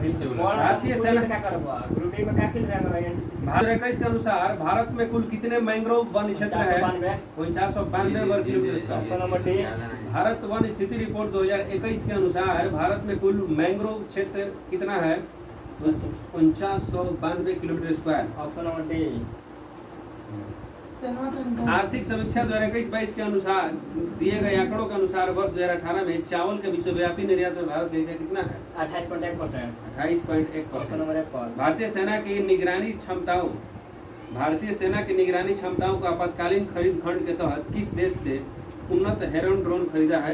भारतीय सेना भारत 21 के अनुसार भारत में कुल कितने मैंग्रोव वन क्षेत्र है? 492 वर्ग किलोमीटर। भारत वन स्थिति रिपोर्ट 2021 के अनुसार भारत में कुल मैंग्रोव क्षेत्र कितना है? 4992 kilometre square. Option number D. आर्थिक समीक्षा 2021-22 के अनुसार दिए गए आंकड़ों के अनुसार वर्ष 2018 में चावल के विश्वव्यापी निर्यात में भारत का हिस्सा कितना है? 28.1%। 28.1%। भारतीय सेना की निगरानी क्षमताओं को आपातकालीन खरीद खंड के तहत किस देश से उन्नत हेरन ड्रोन खरीदा है?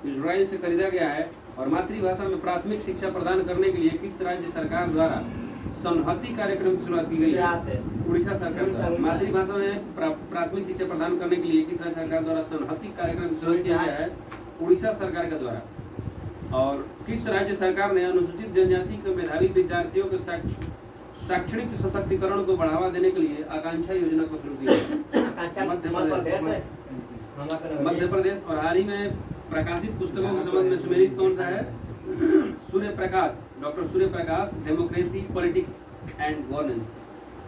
इजराइल से खरीदा गया है। और मातृभाषा में प्राथमिक शिक्षा प्रदान करने के लिए किस राज्य सरकार द्वारा सनहती कार्यक्रम की शुरुआत की गई है? उड़ीसा सरकार द्वारा। मातृभाषा में प्राथमिक शिक्षा प्रदान करने के लिए किस राज्य सरकार द्वारा सनहती कार्यक्रम की शुरुआत किया गया है? उड़ीसा सरकार के द्वारा। और किस राज्य सरकार ने अनुसूचित जनजाति के मेधावी विद्यार्थियों के शैक्षणिक सशक्तिकरण को बढ़ावा देने के लिए आकांक्षा योजना को शुरू किया? मध्य प्रदेश। और हाल ही में प्रकाशित पुस्तकों के संबंध में सुमेलित कौन सा है? Surya Prakash, doctor Surya Prakash, democracy politics and governance.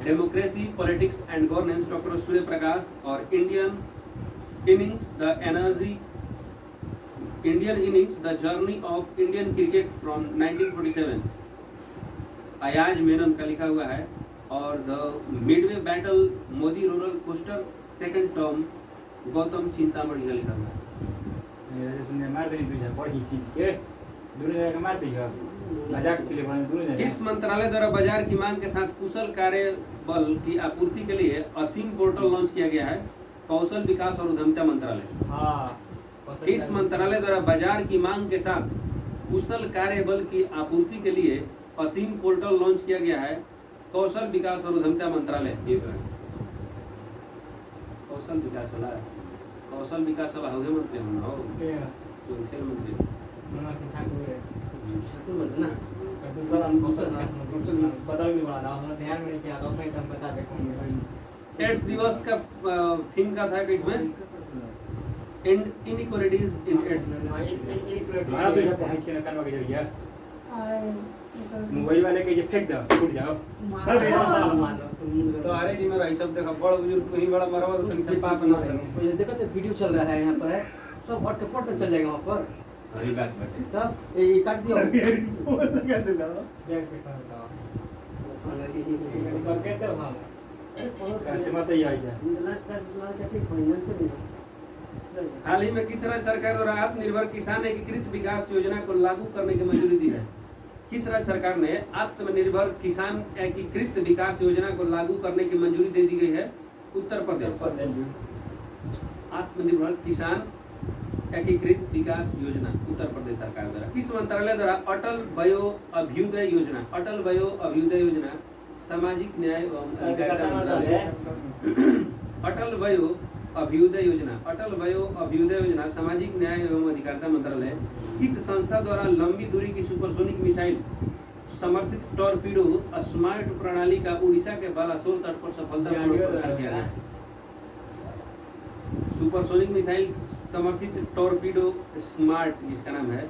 Democracy politics and governance, doctor Surya Prakash. और Indian innings the journey of Indian cricket from 1947, Ayaz Menon का लिखा हुआ है। और the midway battle Modi roller coaster second term, Gautam Chintamani का लिखा हुआ है। किस मंत्रालय द्वारा बाजार की मांग के साथ कुशल कार्य बल की आपूर्ति के लिए असीम पोर्टल लॉन्च किया गया है? कौशल विकास और उद्यमिता मंत्रालय। किस मंत्रालय द्वारा बाजार की मांग के साथ कुशल कार्य बल की आपूर्ति के लिए असीम पोर्टल लॉन्च किया गया है? कौशल विकास और उद्यमिता मंत्रालय। कौशल विकास वाला होगे मंत्री हो खेल मंत्री एड्स दिवस का थीम का था कि इसमें इनइक्वालिटीज इन एड्स। मोबाइल वाले के ये फेंक दो, टूट जाओ। तो अरे जी मेरा सब देखा बड़ा बुजुर्ग को ही बड़ा मरवा तो किसी बात ना ये देखो तो वीडियो चल रहा है यहाँ पर है, सब हट के फोटो चल जाएगा वहाँ पर। सही बात है। तब ये काट दियो। हाल ही में किस राज्य सरकार द्वारा आत्मनिर्भर किसान एकीकृत विकास योजना को लागू करने की मंजूरी दी है? किस राज्य सरकार ने आत्मनिर्भर किसान एकीकृत विकास योजना को लागू करने की मंजूरी दे दी गई है? उत्तर प्रदेश। आत्मनिर्भर किसान एकीकृत विकास योजना उत्तर प्रदेश सरकार द्वारा। किस मंत्रालय द्वारा अटल वयो अभ्युदय योजना सामाजिक न्याय एवं अधिकारिता मंत्रालय। अटल वयो अभ्युदय योजना सामाजिक न्याय एवं अधिकारिता मंत्रालय किस संस्था द्वारा लंबी दूरी की सुपरसोनिक मिसाइल समर्थित टॉर्पीडो स्मार्ट प्रणाली का उड़ीसा के बालासोर तट पर सफलतापूर्वक परीक्षण किया गया? सुपरसोनिक मिसाइल समर्थित टॉर्पीडो स्मार्ट जिसका नाम है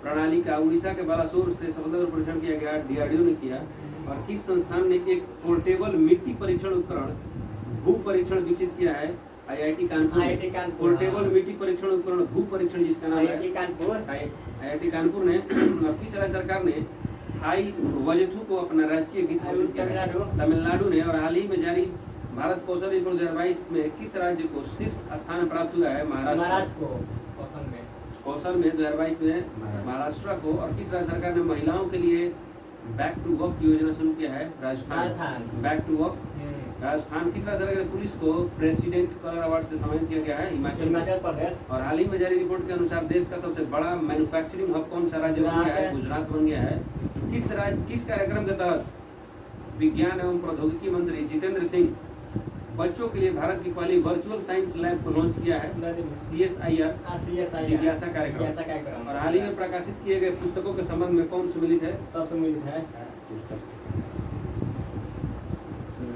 प्रणाली का उड़ीसा के बालासोर से सफलतापूर्वक परीक्षण किया गया, डीआरडीओ ने किया। और किस संस्थान ने एक पोर्टेबल मिट्टी परीक्षण उपकरण भू परीक्षण विकसित किया है? आईआईटी कानपुर। पोर्टेबल मिट्टी परीक्षण उपकरण भू परीक्षण जिसका नाम है आईआईटी कानपुर ने। और किस राज्य सरकार ने हाई वजथू को अपना राजकीय गीत घोषित किया है? तमिलनाडु ने। और हाल ही में जारी भारत कौशल रिपोर्ट 2022 में किस राज्य को शीर्ष स्थान प्राप्त हुआ है? महाराष्ट्र। कौशल में 2022 में महाराष्ट्र को। और किस राज्य सरकार ने महिलाओं के लिए बैक टू वर्क योजना शुरू किया है? Rajasthan. Back to work Rajasthan. किस राज्य सरकार ने पुलिस को प्रेसिडेंट कलर अवार्ड से सम्मानित किया गया है? हिमाचल प्रदेश। और हाल ही में जारी रिपोर्ट के अनुसार देश का सबसे बड़ा मैन्युफैक्चरिंग हब कौन सा राज्य बन गया है? गुजरात बन गया है। किस कार्यक्रम के तहत विज्ञान एवं प्रौद्योगिकी मंत्री जितेंद्र सिंह बच्चों के लिए भारत की पहली वर्चुअल साइंस लैब को लॉन्च किया है? CSIR जिज्ञासा कार्यक्रम। और हाल ही में प्रकाशित किए गए पुस्तकों के संबंध में कौन सम्मिलित है? सब सम्मिलित है।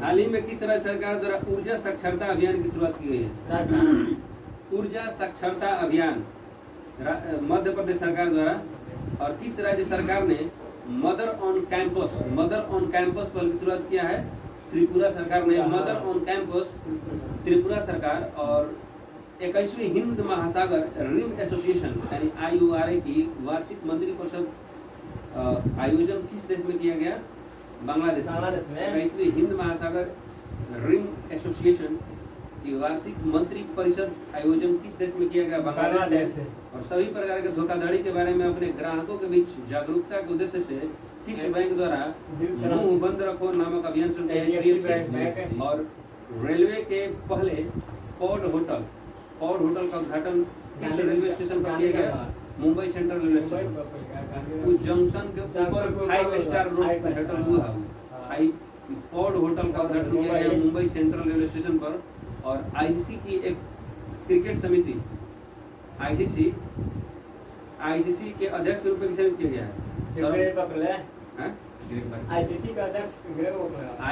हाल ही में किस राज्य सरकार द्वारा ऊर्जा साक्षरता अभियान की शुरुआत की गई है? ऊर्जा साक्षरता अभियान मध्य प्रदेश सरकार द्वारा। और किस राज्य सरकार ने मदर ऑन कैंपस पहल की शुरुआत किया है त्रिपुरा सरकार ने। मदर ऑन कैंपस त्रिपुरा सरकार। और 21वीं हिंद महासागर रिम एसोसिएशन यानी IORA की वार्षिक मंत्रिपरिषद आयोजन किस देश में किया गया? बांग्लादेश में। 21वीं हिंद महासागर रिम एसोसिएशन की वार्षिक मंत्री परिषद आयोजन किस देश में किया गया? बांग्लादेश में। और सभी प्रकार के धोखाधड़ी के बारे में अपने ग्राहकों के बीच जागरूकता के उद्देश्य से किस बैंक द्वारा मुंह बंद रखो नामक अभियान शुरू किया है? और रेलवे के पहले पॉड होटल का उद्घाटन किस रेलवे स्टेशन पर किया गया? Mumbai central railway station. उस जंक्शन के ऊपर 5 स्टार होटल हुआ है। पॉड होटल का उद्घाटन किया गया मुंबई सेंट्रल रेलवे स्टेशन पर। और ICC की एक क्रिकेट समिति ICC के अध्यक्ष के रूप में किसे नियुक्त किया गया है? ICC का अध्यक्ष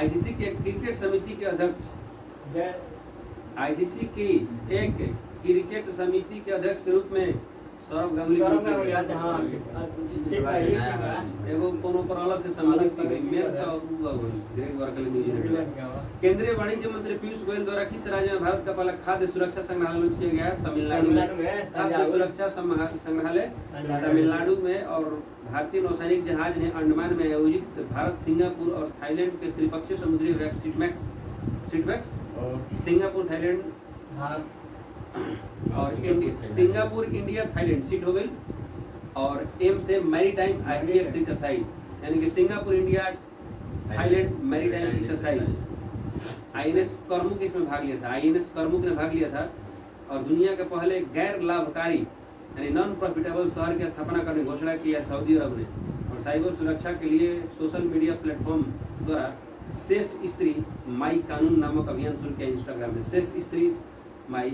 ICC के क्रिकेट समिति के अध्यक्ष ICC की एक क्रिकेट समिति के अध्यक्ष के रूप में सौरभ गांगुली। एगो कोनो पर अलग से सम्मिलित की गई। मेयर का ग्रेग वर्कल केंद्रीय वाणिज्य मंत्री पीयूष गोयल द्वारा किस राज्य में भारत का पहला खाद्य सुरक्षा संग्रहालय लॉन्च किया गया? तमिलनाडु में। खाद्य सुरक्षा संग्रहालय तमिलनाडु में। और भारतीय नौसैनिक जहाज ने अंडमान में आयोजित भारत, सिंगापुर और थाईलैंड के त्रिपक्षीय समुद्री सीटमैक्स सिंगापुर, थाईलैंड और सिंगापुर, इंडिया, थाईलैंड सीट हो गई। और एम से मैरीटाइम IPX एक्सरसाइज यानी कि Singapore, India, Thailand maritime exercise. INS करमुक इसमें भाग लिया था। INS करमुक ने भाग लिया था। और दुनिया के पहले गैर लाभकारी यानी नॉन प्रॉफिटेबल शहर की स्थापना करने की घोषणा की है सऊदी अरब ने। और साइबर सुरक्षा के लिए सोशल मीडिया प्लेटफॉर्म द्वारा सेफ स्त्री माई कानून नामक अभियान शुरू किया इंस्टाग्राम में। सेफ स्त्री माई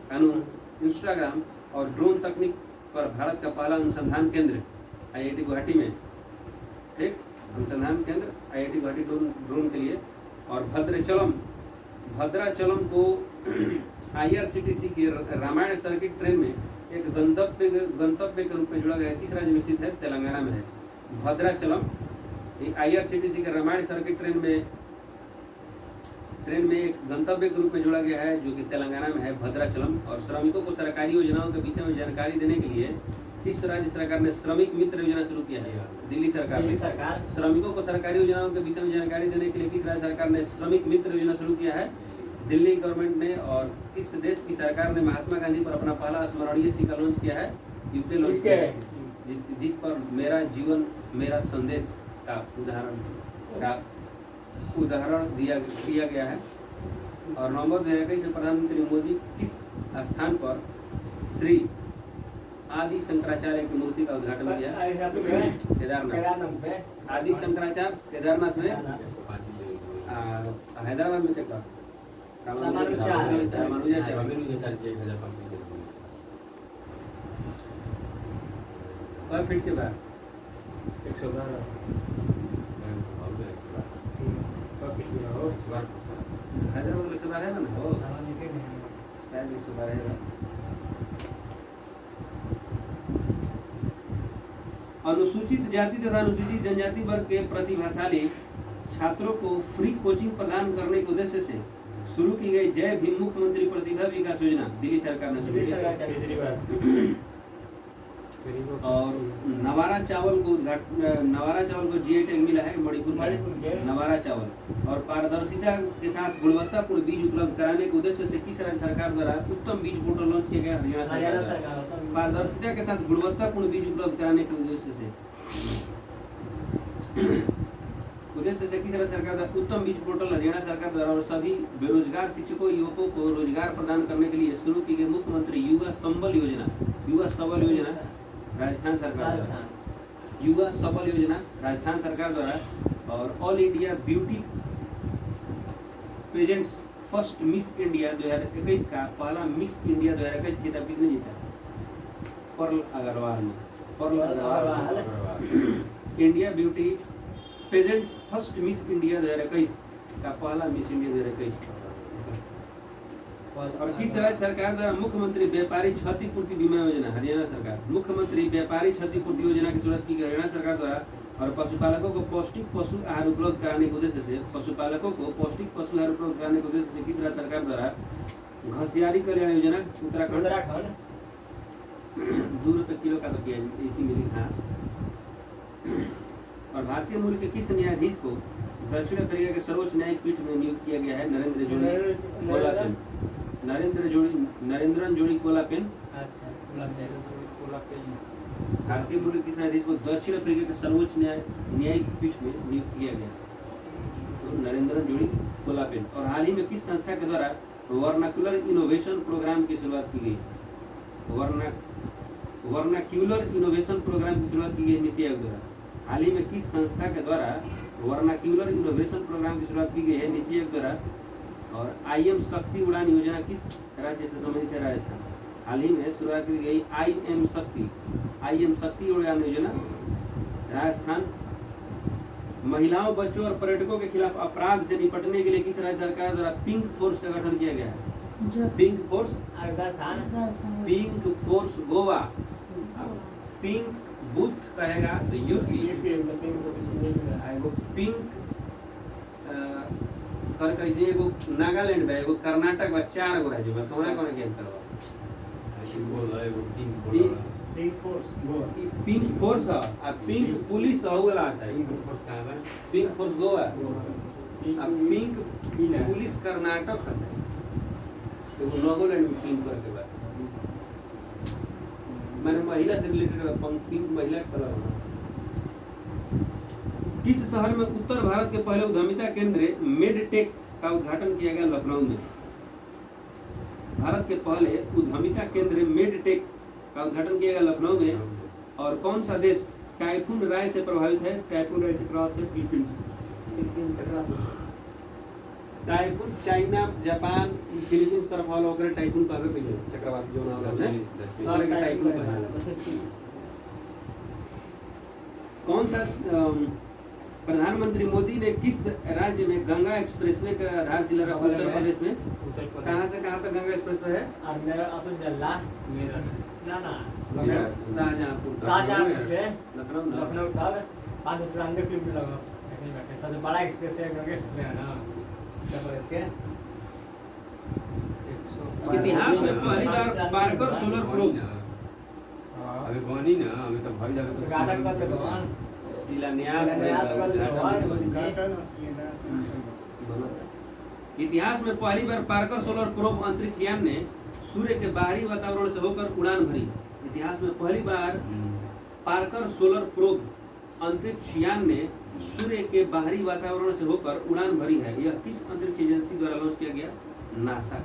कानून इंस्टाग्राम। और ड्रोन तकनीक पर भारत का पहला अनुसंधान केंद्र IIT गुवाहाटी में। ठीक, अनुसंधान केंद्र IIT गुवाहाटी ड्रोन के लिए। और भद्राचलम को IRCTC की रामायण सर्किट ट्रेन में एक गंतव्य के रूप में जोड़ा गया है। किस राज्य में स्थित है? तेलंगाना में है। भद्राचलम IRCTC के रामायण सर्किट ट्रेन में एक गंतव्य के रूप में जोड़ा गया है जो कि तेलंगाना में है, भद्राचलम। और श्रमिकों को सरकारी योजनाओं के विषय में जानकारी देने के लिए किस राज्य सरकार ने श्रमिक मित्र योजना शुरू किया है? दिल्ली सरकार। श्रमिकों को सरकारी योजनाओं के विषय में जानकारी देने के लिए किस राज्य सरकार ने श्रमिक मित्र योजना शुरू किया है? दिल्ली गवर्नमेंट ने। और किस देश की सरकार ने महात्मा गांधी पर अपना पहला स्मरणीय सिक्का लॉन्च किया है? यूके लॉन्च किया है, जिस पर मेरा जीवन मेरा संदेश का उदाहरण दिया गया है। और नवंबर 2021 में प्रधानमंत्री मोदी किस स्थान पर श्री आदि शंकराचार्य की मूर्ति का उद्घाटन किया? केदारनाथ। आदि शंकराचार्य केदारनाथ में। हैदराबाद में क्या? फीट के बाद 112 हैदराबाद में 112 है ना? हो शायद 112 है। अनुसूचित जाति तथा अनुसूचित जनजाति वर्ग के प्रतिभाशाली छात्रों को फ्री कोचिंग प्रदान करने के उद्देश्य से शुरू की गई जय भीम मुख्यमंत्री प्रतिभा विकास योजना दिल्ली सरकार ने शुरू की। और नवारा चावल को GI टैग मिला है मणिपुर में, नवारा चावल। और पारदर्शिता के साथ गुणवत्तापूर्ण बीज उपलब्ध कराने के उद्देश्य से किस राज्य सरकार द्वारा उत्तम बीज पोर्टल लॉन्च किया गया? हरियाणा सरकार। पारदर्शिता के साथ गुणवत्तापूर्ण बीज उपलब्ध कराने के उद्देश्य से किस राज्य सरकार द्वारा उत्तम बीज पोर्टल हरियाणा सरकार द्वारा और सभी बेरोजगार शिक्षकों युवकों को रोजगार प्रदान करने के लिए शुरू की गई मुख्यमंत्री युवा सबल योजना राजस्थान सरकार द्वारा। युवा सबल योजना राजस्थान सरकार द्वारा। और all India beauty pageants first miss India 2021 का पहला मिस इंडिया 2021 खिताब किसने जीता? पर्ल अग्रवाल ने। India beauty pageants first miss India 2021 का पहला मिस इंडिया 2021। और किस राज्य सरकार द्वारा मुख्यमंत्री व्यापारी क्षतिपूर्ति बीमा योजना? हरियाणा सरकार। मुख्यमंत्री व्यापारी क्षतिपूर्ति योजना की शुरुआत की गई हरियाणा सरकार द्वारा। और पशुपालकों को पौष्टिक पशु आहार उपलब्ध कराने के उद्देश्य से पशुपालकों को पौष्टिक पशु आहार उपलब्ध कराने के उद्देश्य से किस राज्य सरकार द्वारा घसियारी कल्याण योजना उत्तराखंड उत्तराखंड 2 रुपये किलो का तो एक ही मिली घास। और भारतीय मूल के किस न्यायाधीश को दक्षिण अफ्रीका के सर्वोच्च न्यायिक पीठ में नियुक्त किया गया है? नरेंद्रन जोड़ी कोलापेन। भारतीय मूल के किस न्यायाधीश को दक्षिण अफ्रीका के सर्वोच्च न्यायिक पीठ में नियुक्त किया गया? तो नरेंद्रन जोड़ी कोलापेन। और हाल ही में किस संस्था के द्वारा वर्नाकुलर इनोवेशन प्रोग्राम की शुरुआत की गई? वर्नाक्यूलर इनोवेशन प्रोग्राम की शुरुआत की गई नीति आयोग द्वारा। हाल ही में किस संस्था के द्वारा वर्नाक्यूलर इनोवेशन प्रोग्राम की शुरुआत की गई है नीति आयोग द्वारा? और IM शक्ति उड़ान योजना किस राज्य से संबंधित है? राजस्थान। हाल ही में शुरुआत की गई IM शक्ति उड़ान योजना राजस्थान। महिलाओं, बच्चों और पर्यटकों के खिलाफ अपराध से निपटने के लिए किस राज्य सरकार द्वारा पिंक फोर्स का गठन किया गया है? Pink force Goa. Pink booth कहेगा तो यूपी। पिंक कर कैसे एगो नागालैंड बा, एगो कर्नाटक बा, 4 गो राज्य बा। तोरा कोना के अंतर बा? पिंक फोर्स आ पिंक पुलिस होगला है। पिंक फोर्स गोवा आ पिंक पुलिस कर्नाटक है। एगो नागालैंड में पिंक करके बा मैंने महिला से रिलेटेड पिंक महिला कलर। किस शहर में उत्तर भारत के पहले उद्यमिता केंद्र मेडटेक का उद्घाटन किया गया? लखनऊ में। भारत के पहले उद्यमिता केंद्र मेडटेक का उद्घाटन किया गया लखनऊ में। और कौन सा देश टाइफून राय से प्रभावित है? टाइफून राय चक्रवात से Philippines. Typhoon China, Japan, Philippines तरफ वाला होकर टाइफून का चक्रवात जो नाम है सारे का टाइफून का। कौन सा प्रधानमंत्री मोदी ने किस राज्य में गंगा एक्सप्रेसवे का आधारशिला रखा? उत्तर प्रदेश में। कहाँ से कहाँ तक गंगा एक्सप्रेसवे है? शाहजहाँपुर से लखनऊ तक 594 किलोमीटर लगा। सबसे बड़ा एक्सप्रेस है गंगा एक्सप्रेस है ना उत्तर प्रदेश के। इतिहास में पहली बार पार्कर सोलर प्रोब अभी बनी ना, अभी तो भाई जाके तो गार्डन का भगवान इतिहास में पहली बार पार्कर सोलर प्रोब अंतरिक्ष यान ने सूर्य के बाहरी वातावरण से होकर उड़ान भरी। इतिहास में पहली बार पार्कर सोलर प्रोब अंतरिक्ष यान ने सूर्य के बाहरी वातावरण से होकर उड़ान भरी है। यह किस अंतरिक्ष एजेंसी द्वारा लॉन्च किया गया? नासा।